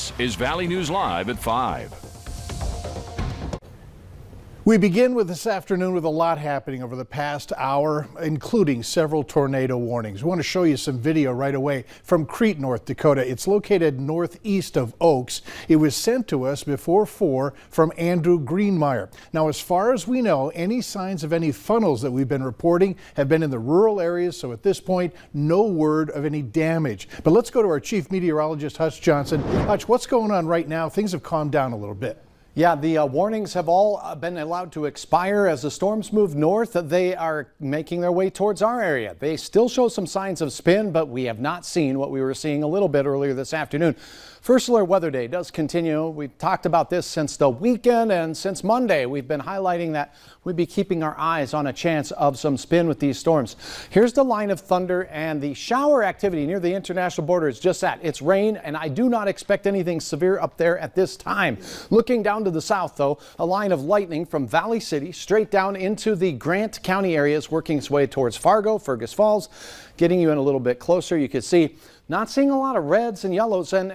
This is Valley News Live at 5. We begin with this afternoon with a lot happening over the past hour, including several tornado warnings. We want to show you some video right away from Crete, North Dakota. It's located northeast of Oaks. It was sent to us before 4 from Andrew Greenmeyer. Now, as far as we know, any signs of any funnels that we've been reporting have been in the rural areas, so at this point, no word of any damage. But let's go to our chief meteorologist, Hutch Johnson. Hutch, what's going on right now? Things have calmed down a little bit. Yeah, the warnings have all been allowed to expire as the storms move north. They are making their way towards our area. They still show some signs of spin, but we have not seen what we were seeing a little bit earlier this afternoon. First Alert Weather Day does continue. We've talked about this since the weekend, and since Monday we've been highlighting that we'd be keeping our eyes on a chance of some spin with these storms. Here's the line of thunder, and the shower activity near the international border is just that. It's rain, and I do not expect anything severe up there at this time. Looking down to the south, though, a line of lightning from Valley City straight down into the Grant County areas, working its way towards Fargo, Fergus Falls, getting you in a little bit closer. You can see not seeing a lot of reds and yellows and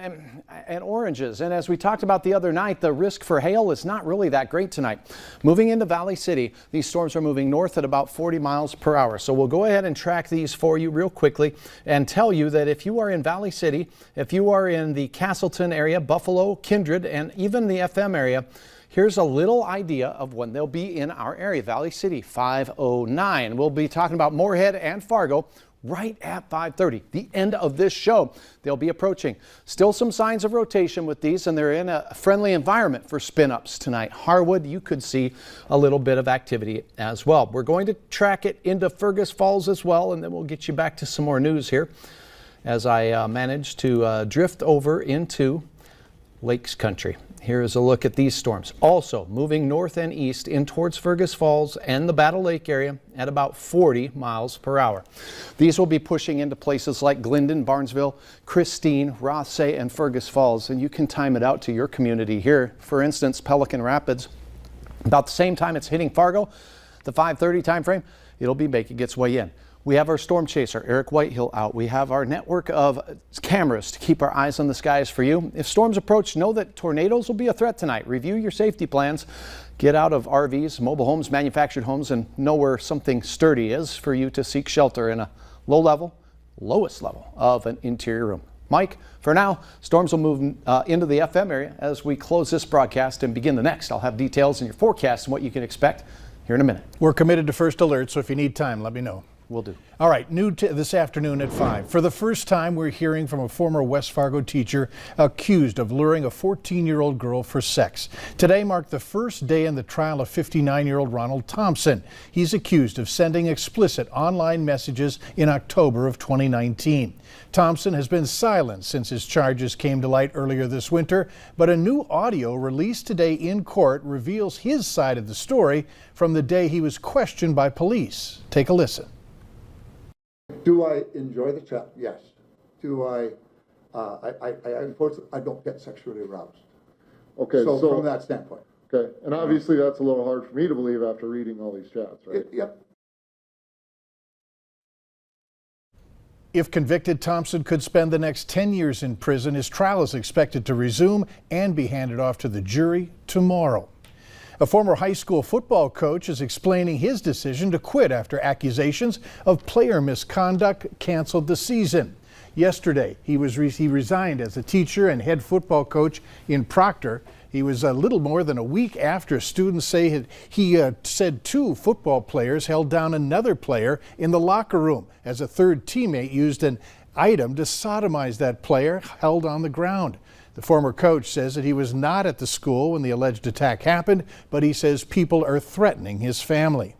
oranges. And as we talked about the other night, the risk for hail is not really that great tonight. Moving into Valley City, these storms are moving north at about 40 miles per hour. So we'll go ahead and track these for you real quickly and tell you that if you are in Valley City, if you are in the Castleton area, Buffalo, Kindred, and even the FM area, here's a little idea of when they'll be in our area. Valley City, 5:09. We'll be talking about Moorhead and Fargo right at 5:30, the end of this show. They'll be approaching. Still some signs of rotation with these, and they're in a friendly environment for spin-ups tonight. Harwood, you could see a little bit of activity as well. We're going to track it into Fergus Falls as well, and then we'll get you back to some more news here as I manage to drift over into Lakes Country. Here's a look at these storms. Also moving north and east in towards Fergus Falls and the Battle Lake area at about 40 miles per hour. These will be pushing into places like Glendon, Barnesville, Christine, Rothsay, and Fergus Falls. And you can time it out to your community here. For instance, Pelican Rapids, about the same time it's hitting Fargo, the 5:30 time frame, it'll be making its way in. We have our storm chaser, Eric Whitehill, out. We have our network of cameras to keep our eyes on the skies for you. If storms approach, know that tornadoes will be a threat tonight. Review your safety plans. Get out of RVs, mobile homes, manufactured homes, and know where something sturdy is for you to seek shelter in a lowest level of an interior room. Mike, for now, storms will move into the FM area as we close this broadcast and begin the next. I'll have details in your forecast and what you can expect here in a minute. We're committed to First Alert, so if you need time, let me know. Will do. All right, new this afternoon at 5. For the first time, we're hearing from a former West Fargo teacher accused of luring a 14-year-old girl for sex. Today marked the first day in the trial of 59-year-old Ronald Thompson. He's accused of sending explicit online messages in October of 2019. Thompson has been silent since his charges came to light earlier this winter, but a new audio released today in court reveals his side of the story from the day he was questioned by police. Take a listen. Do I enjoy the chat? Yes. Do I unfortunately, I don't get sexually aroused. Okay, so from that standpoint. Okay, and obviously that's a little hard for me to believe after reading all these chats, right? Yep. If convicted, Thompson could spend the next 10 years in prison. His trial is expected to resume and be handed off to the jury tomorrow. A former high school football coach is explaining his decision to quit after accusations of player misconduct canceled the season. Yesterday, he resigned as a teacher and head football coach in Proctor. He was a little more than a week after students say he said 2 football players held down another player in the locker room as a third teammate used an item to sodomize that player held on the ground. The former coach says that he was not at the school when the alleged attack happened, but he says people are threatening his family.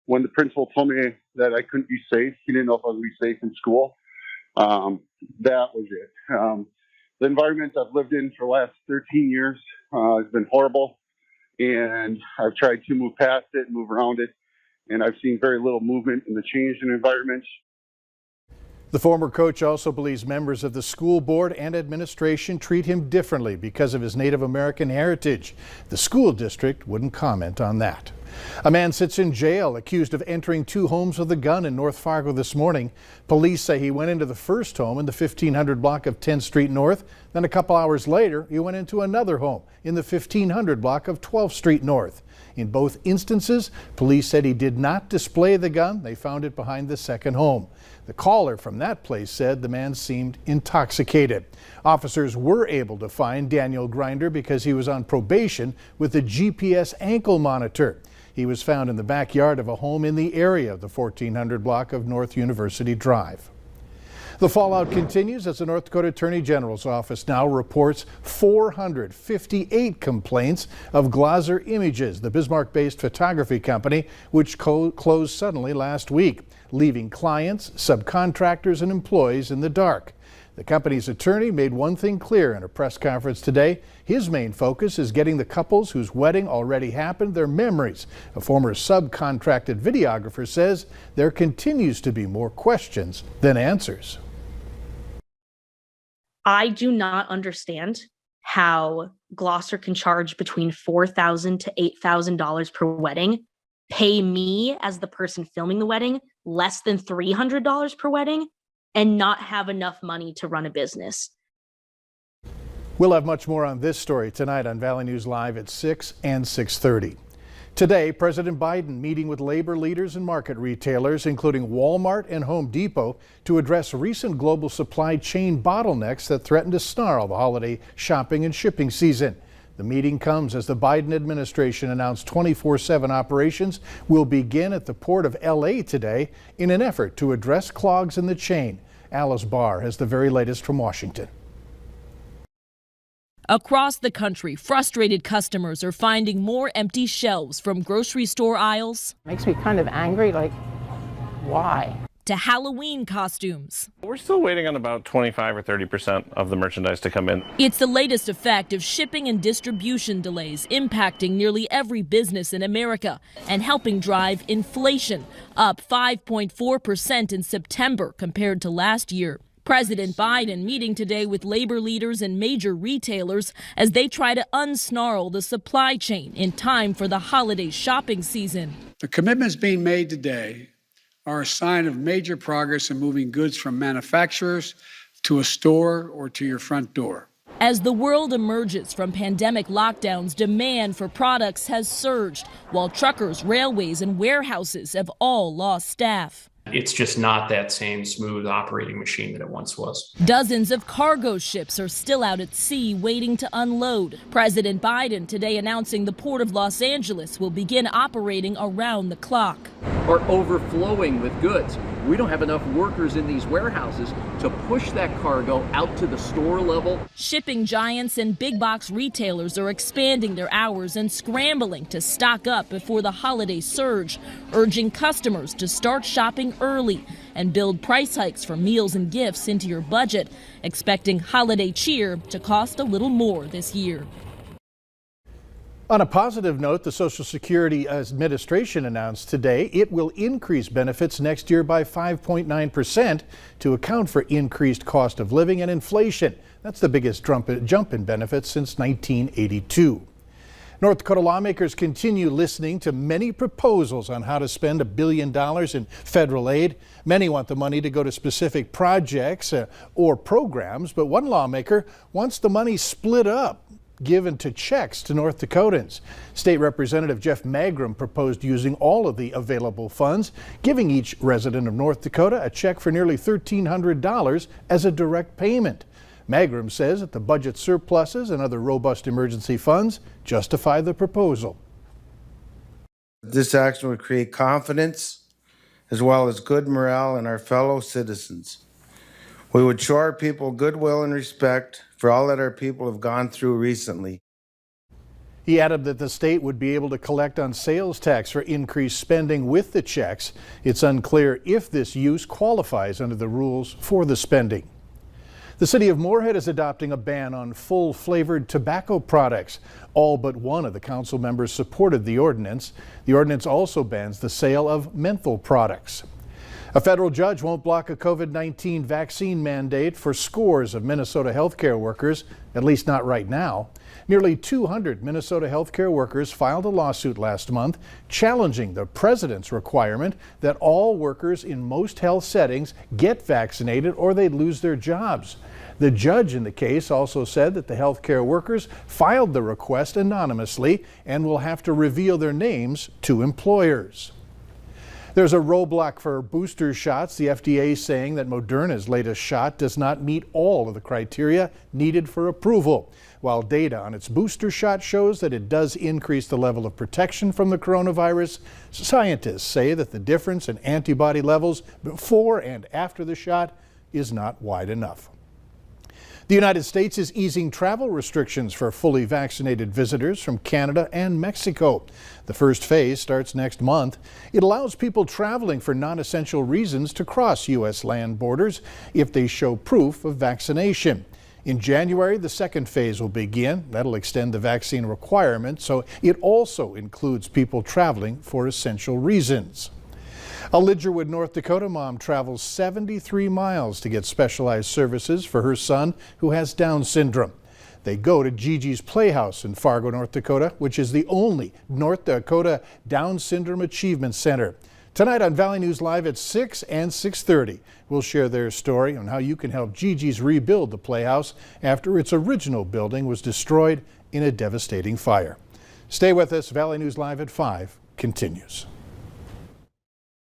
When the principal told me that I couldn't be safe, he didn't know if I would be safe in school. That was it. The environment I've lived in for the last 13 years has been horrible, and I've tried to move past it, move around it, and I've seen very little movement in the change in environment. The former coach also believes members of the school board and administration treat him differently because of his Native American heritage. The school district wouldn't comment on that. A man sits in jail accused of entering 2 homes with a gun in North Fargo this morning. Police say he went into the first home in the 1500 block of 10th Street North. Then a couple hours later, he went into another home in the 1500 block of 12th Street North. In both instances, police said he did not display the gun. They found it behind the second home. The caller from that place said the man seemed intoxicated. Officers were able to find Daniel Grinder because he was on probation with a GPS ankle monitor. He was found in the backyard of a home in the area of the 1400 block of North University Drive. The fallout continues as the North Dakota Attorney General's office now reports 458 complaints of Glaser Images, the Bismarck-based photography company, which closed suddenly last week, leaving clients, subcontractors, and employees in the dark. The company's attorney made one thing clear in a press conference today. His main focus is getting the couples whose wedding already happened their memories. A former subcontracted videographer says there continues to be more questions than answers. I do not understand how Gloucester can charge between $4,000 to $8,000 per wedding, pay me as the person filming the wedding less than $300 per wedding, and not have enough money to run a business. We'll have much more on this story tonight on Valley News Live at 6 and 6:30. Today, President Biden meeting with labor leaders and market retailers, including Walmart and Home Depot, to address recent global supply chain bottlenecks that threaten to snarl the holiday shopping and shipping season. The meeting comes as the Biden administration announced 24/7 operations will begin at the Port of LA today in an effort to address clogs in the chain. Alice Barr has the very latest from Washington. Across the country, frustrated customers are finding more empty shelves from grocery store aisles. Makes me kind of angry, like, why? To Halloween costumes. We're still waiting on about 25 or 30% of the merchandise to come in. It's the latest effect of shipping and distribution delays impacting nearly every business in America and helping drive inflation, up 5.4% in September compared to last year. President Biden meeting today with labor leaders and major retailers as they try to unsnarl the supply chain in time for the holiday shopping season. The commitments being made today are a sign of major progress in moving goods from manufacturers to a store or to your front door. As the world emerges from pandemic lockdowns, demand for products has surged, while truckers, railways, and warehouses have all lost staff. It's just not that same smooth operating machine that it once was. Dozens of cargo ships are still out at sea waiting to unload. President Biden today announcing the Port of Los Angeles will begin operating around the clock. Are overflowing with goods. We don't have enough workers in these warehouses to push that cargo out to the store level. Shipping giants and big box retailers are expanding their hours and scrambling to stock up before the holiday surge, urging customers to start shopping early and build price hikes for meals and gifts into your budget, expecting holiday cheer to cost a little more this year. On a positive note, the Social Security Administration announced today it will increase benefits next year by 5.9% to account for increased cost of living and inflation. That's the biggest jump in benefits since 1982. North Dakota lawmakers continue listening to many proposals on how to spend $1 billion in federal aid. Many want the money to go to specific projects or programs, but one lawmaker wants the money split up, given to checks to North Dakotans. State Representative Jeff Magrum proposed using all of the available funds, giving each resident of North Dakota a check for nearly $1,300 as a direct payment. Magrum says that the budget surpluses and other robust emergency funds justify the proposal. This action would create confidence as well as good morale in our fellow citizens. We would show our people goodwill and respect for all that our people have gone through recently. He added that the state would be able to collect on sales tax for increased spending with the checks. It's unclear if this use qualifies under the rules for the spending. The city of Moorhead is adopting a ban on full-flavored tobacco products. All but one of the council members supported the ordinance. The ordinance also bans the sale of menthol products. A federal judge won't block a COVID-19 vaccine mandate for scores of Minnesota healthcare workers, at least not right now. Nearly 200 Minnesota healthcare workers filed a lawsuit last month challenging the president's requirement that all workers in most health settings get vaccinated or they'd lose their jobs. The judge in the case also said that the healthcare workers filed the request anonymously and will have to reveal their names to employers. There's a roadblock for booster shots. The FDA saying that Moderna's latest shot does not meet all of the criteria needed for approval. While data on its booster shot shows that it does increase the level of protection from the coronavirus, scientists say that the difference in antibody levels before and after the shot is not wide enough. The United States is easing travel restrictions for fully vaccinated visitors from Canada and Mexico. The first phase starts next month. It allows people traveling for non-essential reasons to cross U.S. land borders if they show proof of vaccination. In January, the second phase will begin. That'll extend the vaccine requirement, so it also includes people traveling for essential reasons. A Lidgerwood, North Dakota mom travels 73 miles to get specialized services for her son who has Down syndrome. They go to Gigi's Playhouse in Fargo, North Dakota, which is the only North Dakota Down Syndrome Achievement Center. Tonight on Valley News Live at 6 and 6:30, we'll share their story on how you can help Gigi's rebuild the Playhouse after its original building was destroyed in a devastating fire. Stay with us. Valley News Live at 5 continues.